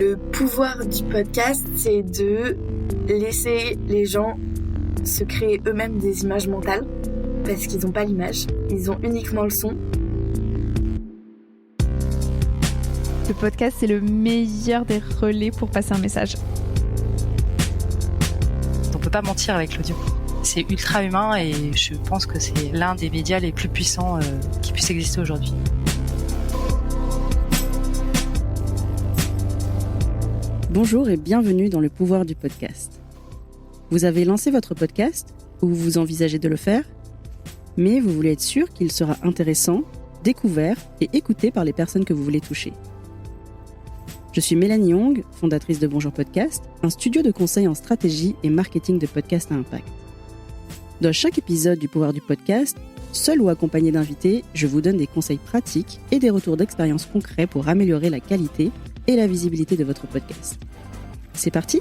Le pouvoir du podcast, c'est de laisser les gens se créer eux-mêmes des images mentales, parce qu'ils n'ont pas l'image, ils ont uniquement le son. Le podcast, c'est le meilleur des relais pour passer un message. On peut pas mentir avec l'audio. C'est ultra humain et je pense que c'est l'un des médias les plus puissants qui puissent exister aujourd'hui. Bonjour et bienvenue dans le pouvoir du podcast. Vous avez lancé votre podcast ou vous envisagez de le faire, mais vous voulez être sûr qu'il sera intéressant, découvert et écouté par les personnes que vous voulez toucher. Je suis Mélanie Young, fondatrice de Bonjour Podcast, un studio de conseil en stratégie et marketing de podcast à impact. Dans chaque épisode du pouvoir du podcast, seul ou accompagné d'invités, je vous donne des conseils pratiques et des retours d'expérience concrets pour améliorer la qualité et la visibilité de votre podcast. C'est parti ?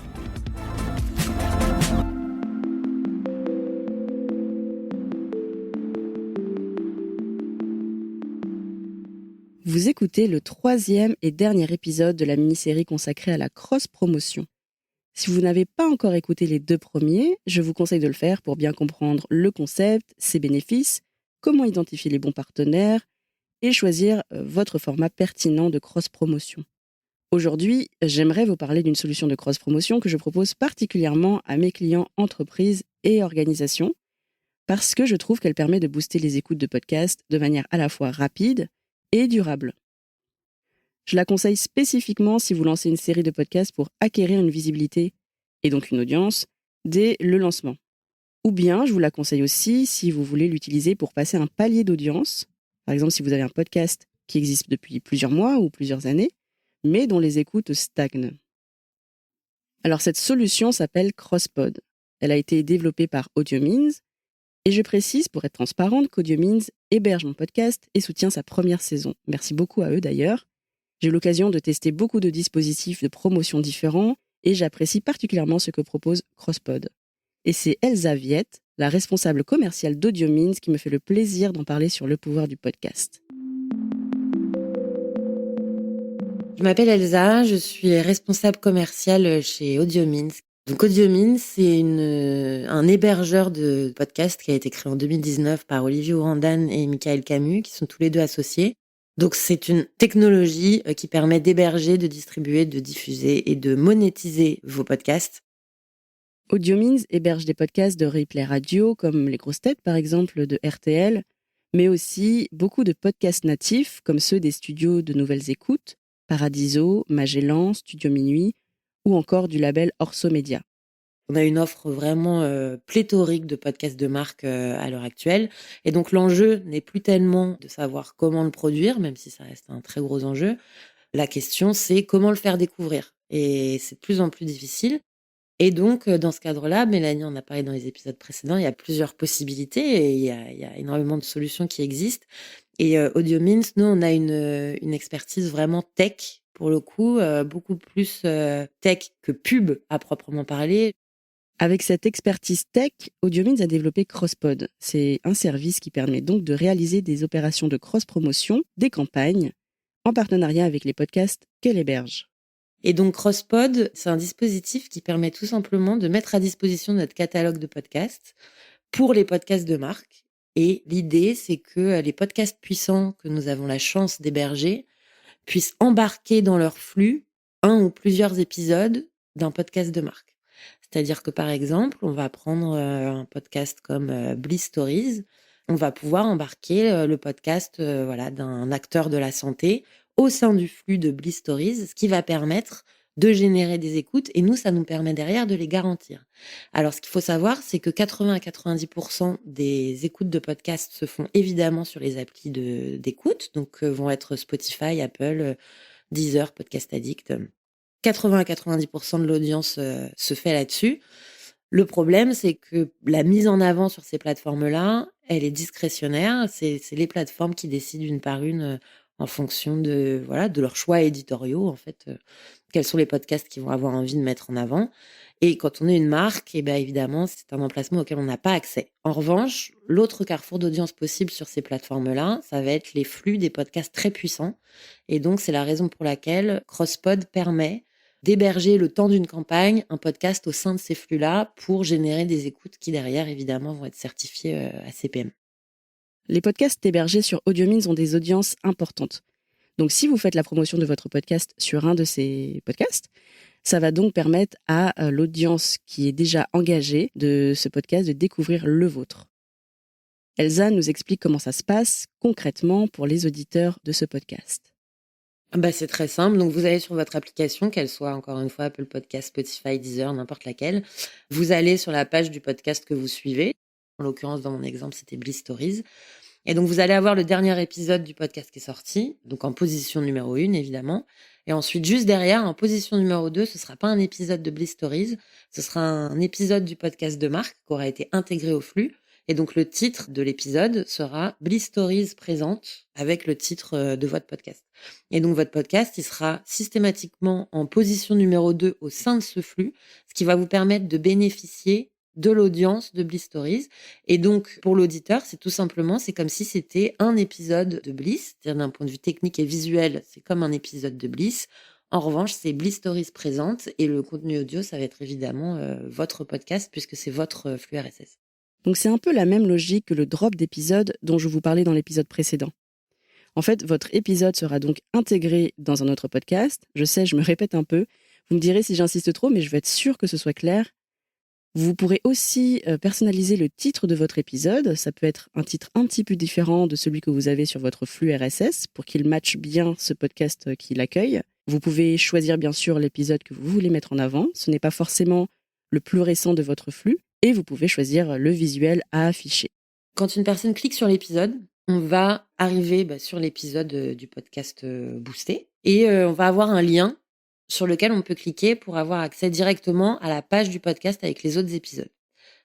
Vous écoutez le 3e et dernier épisode de la mini-série consacrée à la cross-promotion. Si vous n'avez pas encore écouté les 2 premiers, je vous conseille de le faire pour bien comprendre le concept, ses bénéfices, comment identifier les bons partenaires et choisir votre format pertinent de cross-promotion. Aujourd'hui, j'aimerais vous parler d'une solution de cross-promotion que je propose particulièrement à mes clients entreprises et organisations parce que je trouve qu'elle permet de booster les écoutes de podcasts de manière à la fois rapide et durable. Je la conseille spécifiquement si vous lancez une série de podcasts pour acquérir une visibilité et donc une audience dès le lancement. Ou bien, je vous la conseille aussi si vous voulez l'utiliser pour passer un palier d'audience. Par exemple, si vous avez un podcast qui existe depuis plusieurs mois ou plusieurs années, mais dont les écoutes stagnent. Alors cette solution s'appelle CrossPod. Elle a été développée par AudioMeans et je précise pour être transparente qu'AudioMeans héberge mon podcast et soutient sa première saison. Merci beaucoup à eux d'ailleurs. J'ai eu l'occasion de tester beaucoup de dispositifs de promotion différents et j'apprécie particulièrement ce que propose CrossPod. Et c'est Elsa Viette, la responsable commerciale d'AudioMeans, qui me fait le plaisir d'en parler sur le pouvoir du podcast. Je m'appelle Elsa, je suis responsable commerciale chez AudioMeans. Donc AudioMeans, c'est un hébergeur de podcasts qui a été créé en 2019 par Olivier Ourandan et Michael Camus, qui sont tous les deux associés. Donc c'est une technologie qui permet d'héberger, de distribuer, de diffuser et de monétiser vos podcasts. AudioMeans héberge des podcasts de Replay Radio, comme Les Grosses Têtes par exemple, de RTL, mais aussi beaucoup de podcasts natifs, comme ceux des studios de Nouvelles Écoutes, Paradiso, Magellan, Studio Minuit, ou encore du label Orso Média. On a une offre vraiment pléthorique de podcasts de marque à l'heure actuelle. Et donc l'enjeu n'est plus tellement de savoir comment le produire, même si ça reste un très gros enjeu. La question, c'est comment le faire découvrir. Et c'est de plus en plus difficile. Et donc, dans ce cadre-là, Mélanie en a parlé dans les épisodes précédents, il y a plusieurs possibilités et il y a énormément de solutions qui existent. Et AudioMeans, nous, on a une expertise vraiment tech, pour le coup, beaucoup plus tech que pub à proprement parler. Avec cette expertise tech, AudioMeans a développé CrossPod. C'est un service qui permet donc de réaliser des opérations de cross-promotion, des campagnes, en partenariat avec les podcasts qu'elle héberge. Et donc CrossPod, c'est un dispositif qui permet tout simplement de mettre à disposition notre catalogue de podcasts pour les podcasts de marque. Et l'idée, c'est que les podcasts puissants que nous avons la chance d'héberger puissent embarquer dans leur flux un ou plusieurs épisodes d'un podcast de marque. C'est-à-dire que, par exemple, on va prendre un podcast comme Bliss Stories, on va pouvoir embarquer le podcast d'un acteur de la santé au sein du flux de Bliss Stories, ce qui va permettre de générer des écoutes, et nous, ça nous permet derrière de les garantir. Alors, ce qu'il faut savoir, c'est que 80 à 90% des écoutes de podcasts se font évidemment sur les applis d'écoute, donc vont être Spotify, Apple, Deezer, Podcast Addict. 80 à 90% de l'audience se fait là-dessus. Le problème, c'est que la mise en avant sur ces plateformes-là, elle est discrétionnaire. C'est les plateformes qui décident une par une en fonction de leurs choix éditoriaux, en fait, quels sont les podcasts qu'ils vont avoir envie de mettre en avant. Et quand on est une marque, évidemment, c'est un emplacement auquel on n'a pas accès. En revanche, l'autre carrefour d'audience possible sur ces plateformes-là, ça va être les flux des podcasts très puissants. Et donc, c'est la raison pour laquelle CrossPod permet d'héberger le temps d'une campagne un podcast au sein de ces flux-là pour générer des écoutes qui derrière, évidemment, vont être certifiées ACPM. Les podcasts hébergés sur AudioMeans ont des audiences importantes. Donc si vous faites la promotion de votre podcast sur un de ces podcasts, ça va donc permettre à l'audience qui est déjà engagée de ce podcast de découvrir le vôtre. Elsa nous explique comment ça se passe concrètement pour les auditeurs de ce podcast. C'est très simple. Donc, vous allez sur votre application, qu'elle soit encore une fois Apple Podcast, Spotify, Deezer, n'importe laquelle. Vous allez sur la page du podcast que vous suivez. En l'occurrence, dans mon exemple, c'était Bliss Stories. Et donc, vous allez avoir le dernier épisode du podcast qui est sorti, donc en position numéro 1, évidemment. Et ensuite, juste derrière, en position numéro 2, ce sera pas un épisode de Bliss Stories, ce sera un épisode du podcast de Marc qui aura été intégré au flux. Et donc, le titre de l'épisode sera Bliss Stories présente avec le titre de votre podcast. Et donc, votre podcast, il sera systématiquement en position numéro 2 au sein de ce flux, ce qui va vous permettre de bénéficier de l'audience de Bliss Stories. Et donc, pour l'auditeur, c'est tout simplement, c'est comme si c'était un épisode de Bliss, c'est-à-dire d'un point de vue technique et visuel, c'est comme un épisode de Bliss. En revanche, c'est Bliss Stories présente et le contenu audio, ça va être évidemment votre podcast puisque c'est votre flux RSS. Donc c'est un peu la même logique que le drop d'épisode dont je vous parlais dans l'épisode précédent. En fait, votre épisode sera donc intégré dans un autre podcast. Je sais, je me répète un peu. Vous me direz si j'insiste trop, mais je veux être sûre que ce soit clair. Vous pourrez aussi personnaliser le titre de votre épisode. Ça peut être un titre un petit peu différent de celui que vous avez sur votre flux RSS pour qu'il matche bien ce podcast qui l'accueille. Vous pouvez choisir bien sûr l'épisode que vous voulez mettre en avant. Ce n'est pas forcément le plus récent de votre flux. Et vous pouvez choisir le visuel à afficher. Quand une personne clique sur l'épisode, on va arriver sur l'épisode du podcast boosté et on va avoir un lien sur lequel on peut cliquer pour avoir accès directement à la page du podcast avec les autres épisodes.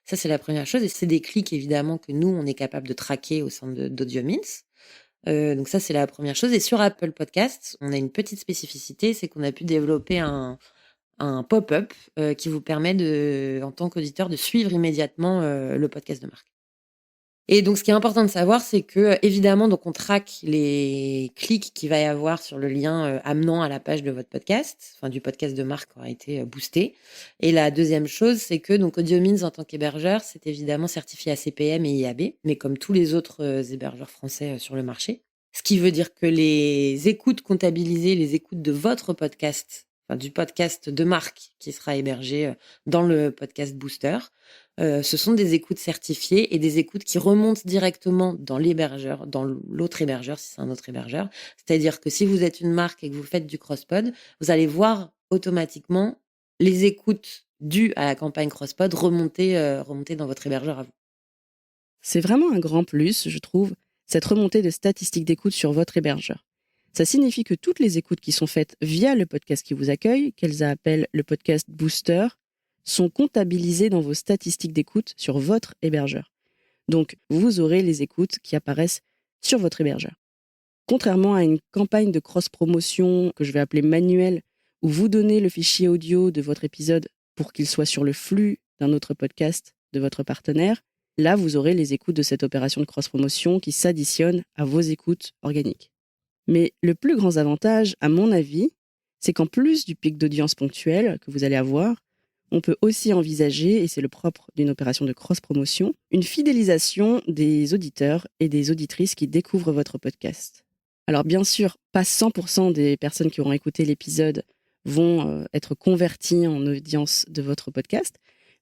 Ça, c'est la première chose et c'est des clics évidemment que nous, on est capable de traquer au sein d'AudioMeans. Donc ça, c'est la première chose. Et sur Apple Podcasts, on a une petite spécificité, c'est qu'on a pu développer un pop-up qui vous permet en tant qu'auditeur de suivre immédiatement le podcast de Marc. Et donc, ce qui est important de savoir, c'est que évidemment, donc on traque les clics qu'il va y avoir sur le lien amenant à la page de votre podcast, enfin du podcast de Marc qui aura été boosté. Et la deuxième chose, c'est que donc AudioMeans en tant qu'hébergeur, c'est évidemment certifié ACPM et IAB, mais comme tous les autres hébergeurs français sur le marché. Ce qui veut dire que les écoutes comptabilisées, les écoutes de votre podcast, du podcast de Marc qui sera hébergé dans le podcast Booster. Ce sont des écoutes certifiées et des écoutes qui remontent directement dans l'hébergeur, dans l'autre hébergeur, si c'est un autre hébergeur. C'est-à-dire que si vous êtes une marque et que vous faites du CrossPod, vous allez voir automatiquement les écoutes dues à la campagne CrossPod remonter dans votre hébergeur à vous. C'est vraiment un grand plus, je trouve, cette remontée de statistiques d'écoute sur votre hébergeur. Ça signifie que toutes les écoutes qui sont faites via le podcast qui vous accueille, qu'elles appellent le podcast Booster, sont comptabilisées dans vos statistiques d'écoute sur votre hébergeur. Donc, vous aurez les écoutes qui apparaissent sur votre hébergeur. Contrairement à une campagne de cross-promotion que je vais appeler manuelle, où vous donnez le fichier audio de votre épisode pour qu'il soit sur le flux d'un autre podcast de votre partenaire, là, vous aurez les écoutes de cette opération de cross-promotion qui s'additionnent à vos écoutes organiques. Mais le plus grand avantage, à mon avis, c'est qu'en plus du pic d'audience ponctuel que vous allez avoir, on peut aussi envisager, et c'est le propre d'une opération de cross-promotion, une fidélisation des auditeurs et des auditrices qui découvrent votre podcast. Alors bien sûr, pas 100% des personnes qui auront écouté l'épisode vont être converties en audience de votre podcast,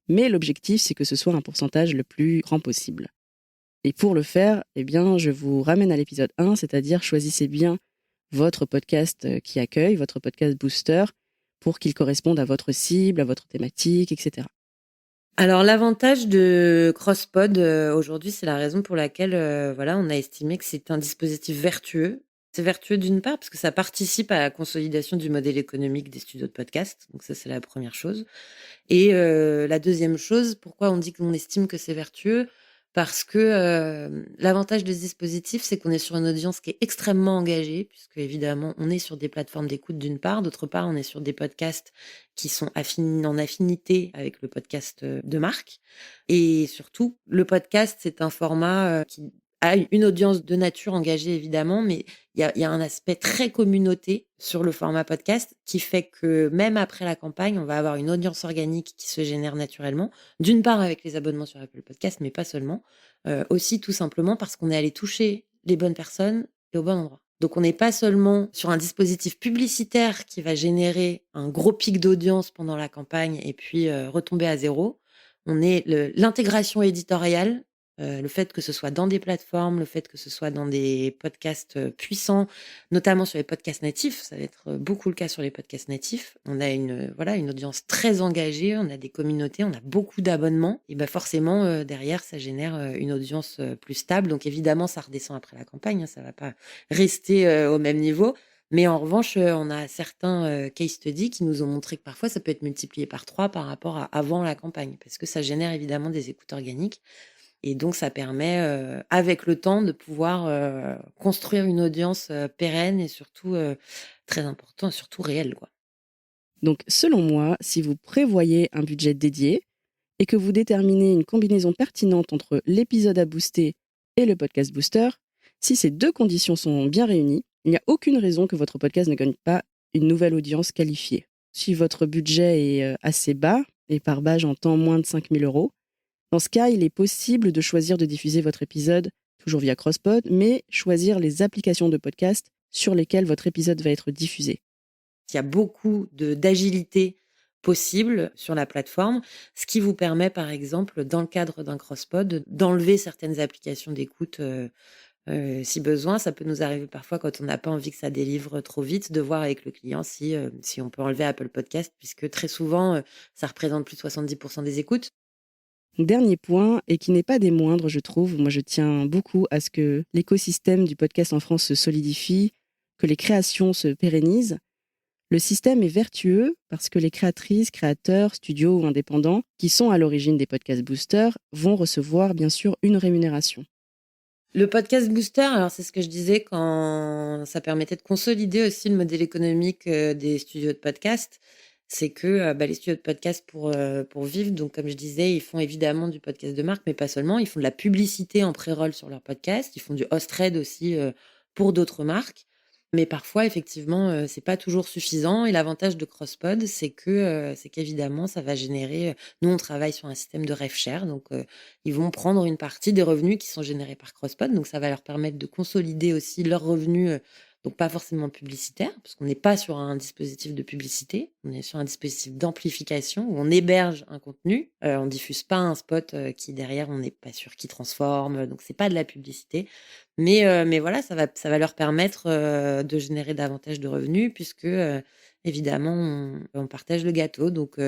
mais l'objectif, c'est que ce soit un pourcentage le plus grand possible. Et pour le faire, je vous ramène à l'épisode 1, c'est-à-dire choisissez bien votre podcast qui accueille, votre podcast booster, pour qu'il corresponde à votre cible, à votre thématique, etc. Alors, l'avantage de CrossPod aujourd'hui, c'est la raison pour laquelle on a estimé que c'est un dispositif vertueux. C'est vertueux d'une part parce que ça participe à la consolidation du modèle économique des studios de podcast. Donc ça, c'est la première chose. Et la deuxième chose, pourquoi on dit qu'on estime que c'est vertueux ? Parce que l'avantage de ce dispositif, c'est qu'on est sur une audience qui est extrêmement engagée, puisque évidemment, on est sur des plateformes d'écoute d'une part, d'autre part, on est sur des podcasts qui sont en affinité avec le podcast de Marc. Et surtout, le podcast, c'est un format qui a une audience de nature engagée, évidemment, mais il y a un aspect très communauté sur le format podcast qui fait que même après la campagne, on va avoir une audience organique qui se génère naturellement. D'une part avec les abonnements sur Apple Podcast, mais pas seulement. Aussi tout simplement parce qu'on est allé toucher les bonnes personnes et au bon endroit. Donc on n'est pas seulement sur un dispositif publicitaire qui va générer un gros pic d'audience pendant la campagne et puis retomber à zéro. On est l'intégration éditoriale, le fait que ce soit dans des plateformes, le fait que ce soit dans des podcasts puissants, notamment sur les podcasts natifs. Ça va être beaucoup le cas sur les podcasts natifs. On a une audience très engagée, on a des communautés, on a beaucoup d'abonnements. Et forcément, derrière, ça génère une audience plus stable. Donc évidemment, ça redescend après la campagne, hein, ça va pas rester au même niveau. Mais en revanche, on a certains case studies qui nous ont montré que parfois, ça peut être multiplié par 3 par rapport à avant la campagne, parce que ça génère évidemment des écoutes organiques. Et donc, ça permet, avec le temps, de pouvoir construire une audience pérenne et surtout très important, surtout réelle, quoi. Donc, selon moi, si vous prévoyez un budget dédié et que vous déterminez une combinaison pertinente entre l'épisode à booster et le podcast booster, si ces 2 conditions sont bien réunies, il n'y a aucune raison que votre podcast ne gagne pas une nouvelle audience qualifiée. Si votre budget est assez bas, et par bas j'entends moins de 5 000 €, dans ce cas, il est possible de choisir de diffuser votre épisode, toujours via CrossPod, mais choisir les applications de podcast sur lesquelles votre épisode va être diffusé. Il y a beaucoup d'agilité possible sur la plateforme, ce qui vous permet, par exemple, dans le cadre d'un CrossPod, d'enlever certaines applications d'écoute si besoin. Ça peut nous arriver parfois quand on n'a pas envie que ça délivre trop vite, de voir avec le client si on peut enlever Apple Podcast, puisque très souvent, ça représente plus de 70% des écoutes. Dernier point, et qui n'est pas des moindres, je trouve. Moi, je tiens beaucoup à ce que l'écosystème du podcast en France se solidifie, que les créations se pérennisent. Le système est vertueux parce que les créatrices, créateurs, studios ou indépendants qui sont à l'origine des podcasts boosters vont recevoir bien sûr une rémunération. Le podcast booster, alors c'est ce que je disais quand ça permettait de consolider aussi le modèle économique des studios de podcast. C'est que les studios de podcast pour vivre, donc comme je disais, ils font évidemment du podcast de marque, mais pas seulement. Ils font de la publicité en pré-roll sur leur podcast. Ils font du host-read aussi pour d'autres marques. Mais parfois, effectivement, c'est pas toujours suffisant. Et l'avantage de CrossPod, c'est qu'évidemment, ça va générer. Nous, on travaille sur un système de rev share, donc ils vont prendre une partie des revenus qui sont générés par CrossPod. Donc, ça va leur permettre de consolider aussi leurs revenus. Donc, pas forcément publicitaire, parce qu'on n'est pas sur un dispositif de publicité, on est sur un dispositif d'amplification où on héberge un contenu, on diffuse pas un spot qui derrière on n'est pas sûr qui transforme, donc c'est pas de la publicité. Mais voilà, ça va leur permettre de générer davantage de revenus puisque évidemment on partage le gâteau. Donc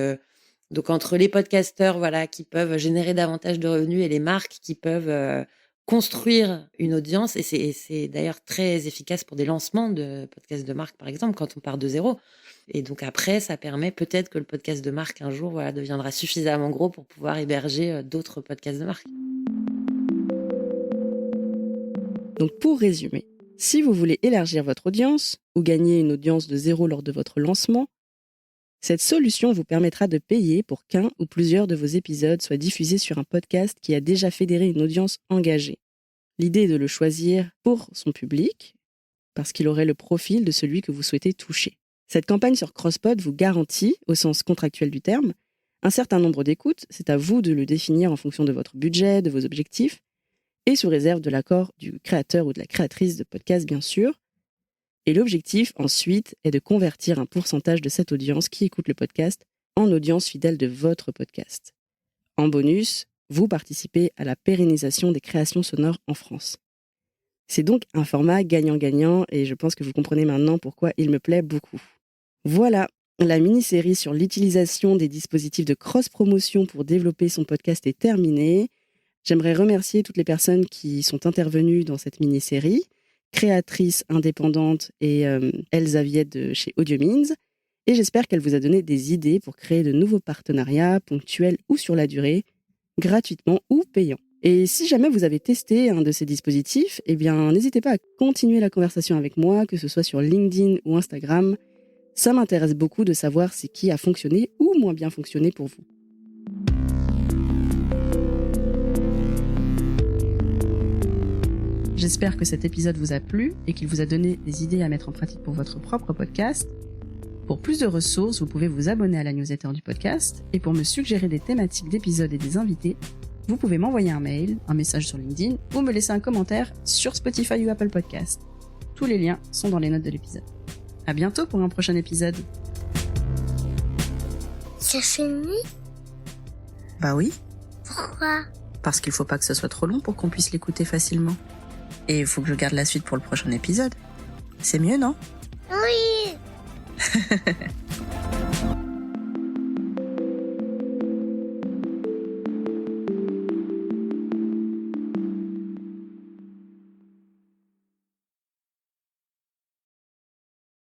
entre les podcasteurs voilà qui peuvent générer davantage de revenus et les marques qui peuvent construire une audience, et c'est d'ailleurs très efficace pour des lancements de podcasts de marque, par exemple, quand on part de zéro. Et donc après, ça permet peut-être que le podcast de marque, un jour, deviendra suffisamment gros pour pouvoir héberger d'autres podcasts de marque. Donc pour résumer, si vous voulez élargir votre audience ou gagner une audience de 0 lors de votre lancement, cette solution vous permettra de payer pour qu'un ou plusieurs de vos épisodes soient diffusés sur un podcast qui a déjà fédéré une audience engagée. L'idée est de le choisir pour son public, parce qu'il aurait le profil de celui que vous souhaitez toucher. Cette campagne sur CrossPod vous garantit, au sens contractuel du terme, un certain nombre d'écoutes. C'est à vous de le définir en fonction de votre budget, de vos objectifs, et sous réserve de l'accord du créateur ou de la créatrice de podcast, bien sûr. Et l'objectif, ensuite, est de convertir un pourcentage de cette audience qui écoute le podcast en audience fidèle de votre podcast. En bonus, vous participez à la pérennisation des créations sonores en France. C'est donc un format gagnant-gagnant et je pense que vous comprenez maintenant pourquoi il me plaît beaucoup. Voilà, la mini-série sur l'utilisation des dispositifs de cross-promotion pour développer son podcast est terminée. J'aimerais remercier toutes les personnes qui sont intervenues dans cette mini-série, créatrice indépendante et Elsa Viette de chez AudioMeans. Et j'espère qu'elle vous a donné des idées pour créer de nouveaux partenariats, ponctuels ou sur la durée, gratuitement ou payants. Et si jamais vous avez testé un de ces dispositifs, n'hésitez pas à continuer la conversation avec moi, que ce soit sur LinkedIn ou Instagram. Ça m'intéresse beaucoup de savoir ce qui a fonctionné ou moins bien fonctionné pour vous. J'espère que cet épisode vous a plu et qu'il vous a donné des idées à mettre en pratique pour votre propre podcast. Pour plus de ressources, vous pouvez vous abonner à la newsletter du podcast. Et pour me suggérer des thématiques d'épisodes et des invités, vous pouvez m'envoyer un mail, un message sur LinkedIn ou me laisser un commentaire sur Spotify ou Apple Podcast. Tous les liens sont dans les notes de l'épisode. À bientôt pour un prochain épisode. C'est fini? Bah oui, Pourquoi? parce qu'il faut pas que ce soit trop long pour qu'on puisse l'écouter facilement. Et il faut que je garde la suite pour le prochain épisode. C'est mieux, non? Oui!